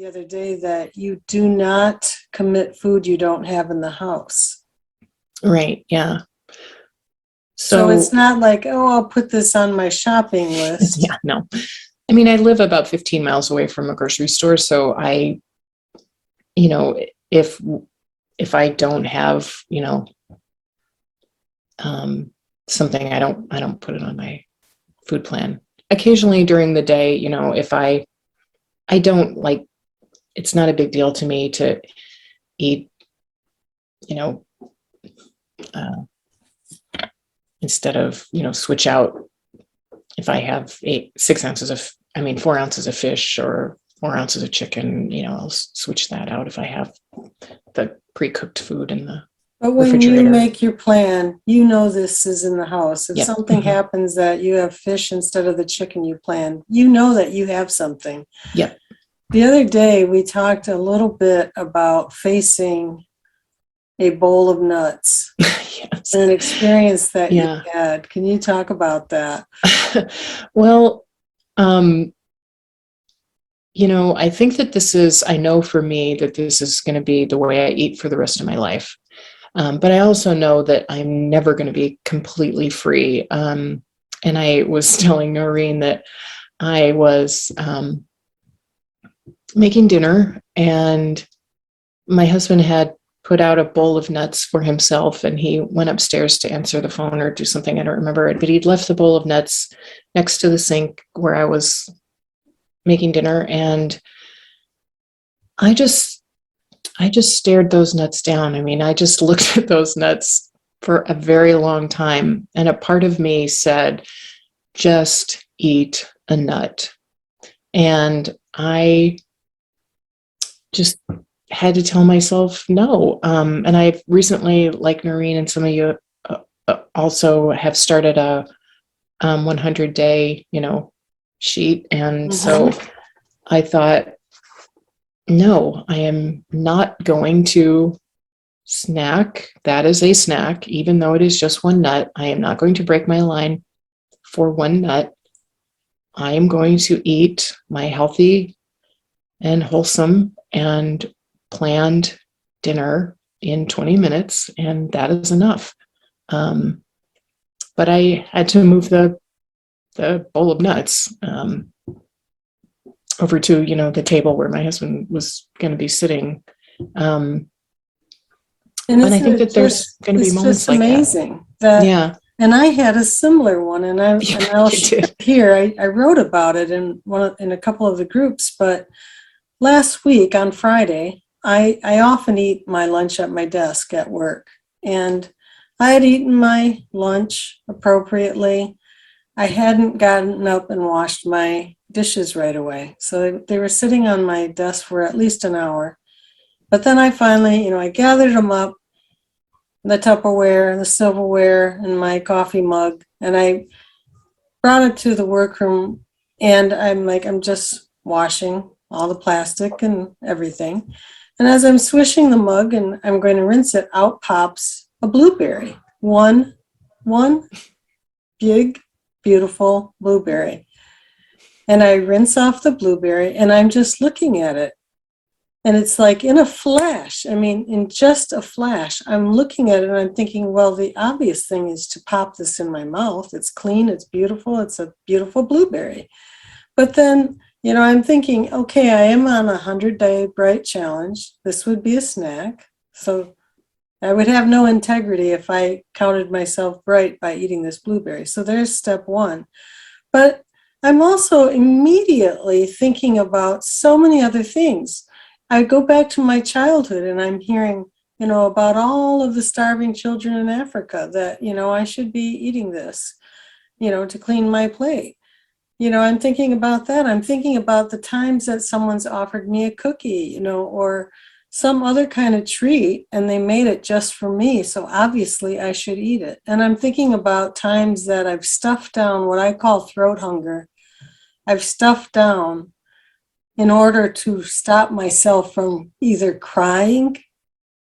other day that you do not commit food you don't have in the house. Right. Yeah. So it's not like, oh, I'll put this on my shopping list. Yeah, no. I mean, I live about 15 miles away from a grocery store, so I, you know, if I don't have, something, I don't put it on my food plan. Occasionally during the day, if I don't like, it's not a big deal to me to eat, you know, uh, instead of, switch out if I have 4 ounces of fish or 4 ounces of chicken, I'll switch that out if I have the pre-cooked food in the But when refrigerator. you make your plan, this is in the house. If Yep. something happens that you have fish instead of the chicken you planned, you know that you have something. Yep. The other day, we talked a little bit about facing a bowl of nuts. Yes. An experience that Yeah. you had. Can you talk about that? Well, I think that I know for me that this is going to be the way I eat for the rest of my life. But I also know that I'm never going to be completely free. And I was telling Noreen that I was making dinner, and my husband had put out a bowl of nuts for himself, and he went upstairs to answer the phone or do something. I don't remember it, but he'd left the bowl of nuts next to the sink where I was making dinner, and I just stared those nuts down. I mean, I just looked at those nuts for a very long time, and a part of me said, just eat a nut. And I just had to tell myself no. And I've recently, like Noreen and some of you, also have started a 100-day, sheet. And so I thought, no, I am not going to snack. That is a snack, even though it is just one nut. I am not going to break my line for one nut. I am going to eat my healthy and wholesome and planned dinner in 20 minutes, and that is enough. But I had to move the bowl of nuts over to the table where my husband was going to be sitting. And I think that there's going to be moments like that. It's just amazing that. Yeah. And I had a similar one, and I'll share here. I wrote about it in a couple of the groups, but last week on Friday, I often eat my lunch at my desk at work, and I had eaten my lunch appropriately. I hadn't gotten up and washed my dishes right away, so they were sitting on my desk for at least an hour. But then I finally, I gathered them up, the Tupperware and the silverware and my coffee mug, and I brought it to the workroom, and I'm just washing all the plastic and everything. And as I'm swishing the mug and I'm going to rinse it, out pops a blueberry. One big, beautiful blueberry. And I rinse off the blueberry, and I'm just looking at it. And it's like in a flash, in just a flash, I'm looking at it and I'm thinking, well, the obvious thing is to pop this in my mouth. It's clean, it's beautiful, it's a beautiful blueberry. But then, I'm thinking, okay, I am on a 100-day bright challenge. This would be a snack. So I would have no integrity if I counted myself bright by eating this blueberry. So there's step one. But I'm also immediately thinking about so many other things. I go back to my childhood, and I'm hearing, about all of the starving children in Africa that, I should be eating this, to clean my plate. I'm thinking about that. I'm thinking about the times that someone's offered me a cookie, or some other kind of treat, and they made it just for me. So obviously I should eat it. And I'm thinking about times that I've stuffed down what I call throat hunger. I've stuffed down in order to stop myself from either crying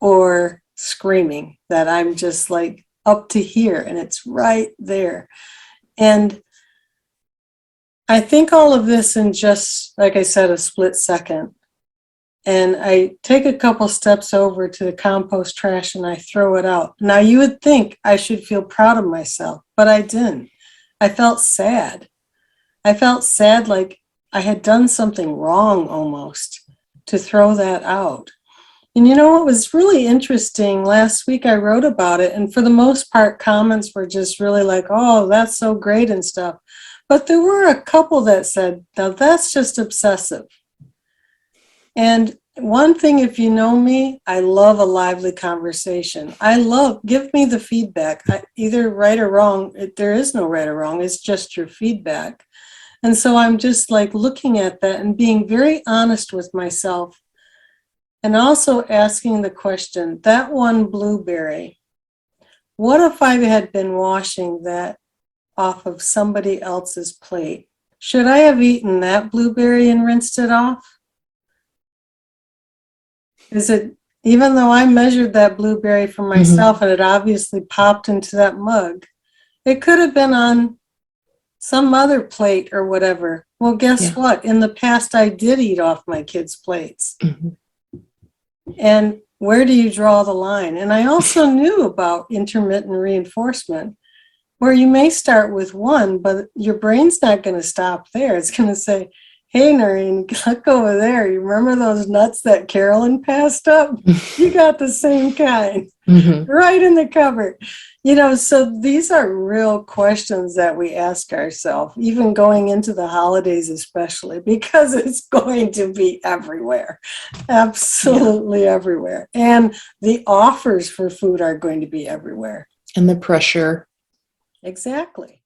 or screaming, that I'm just like up to here and it's right there. And I think all of this in just, like I said, a split second. and I take a couple steps over to the compost trash and I throw it out. Now, you would think I should feel proud of myself, but I didn't. I felt sad. I felt sad, like I had done something wrong almost to throw that out. And you know what was really interesting? Last week I wrote about it, and for the most part, comments were just really like, oh, that's so great and stuff. But there were a couple that said, now that's just obsessive. And one thing, if you know me, I love a lively conversation. Give me the feedback, either right or wrong. There is no right or wrong, it's just your feedback. And so I'm just like looking at that and being very honest with myself. And also asking the question, that one blueberry, what if I had been washing that off of somebody else's plate? Should I have eaten that blueberry and rinsed it off? Is it, even though I measured that blueberry for myself and it obviously popped into that mug, it could have been on some other plate or whatever. Well, guess what? In the past, I did eat off my kids' plates. And where do you draw the line? And I also knew about intermittent reinforcement, where you may start with one, but your brain's not going to stop there. It's going to say, hey, Noreen, look over there. You remember those nuts that Carolyn passed up? You got the same kind, right in the cupboard. You know, so these are real questions that we ask ourselves, even going into the holidays especially, because it's going to be everywhere, absolutely everywhere. And the offers for food are going to be everywhere. And the pressure. Exactly.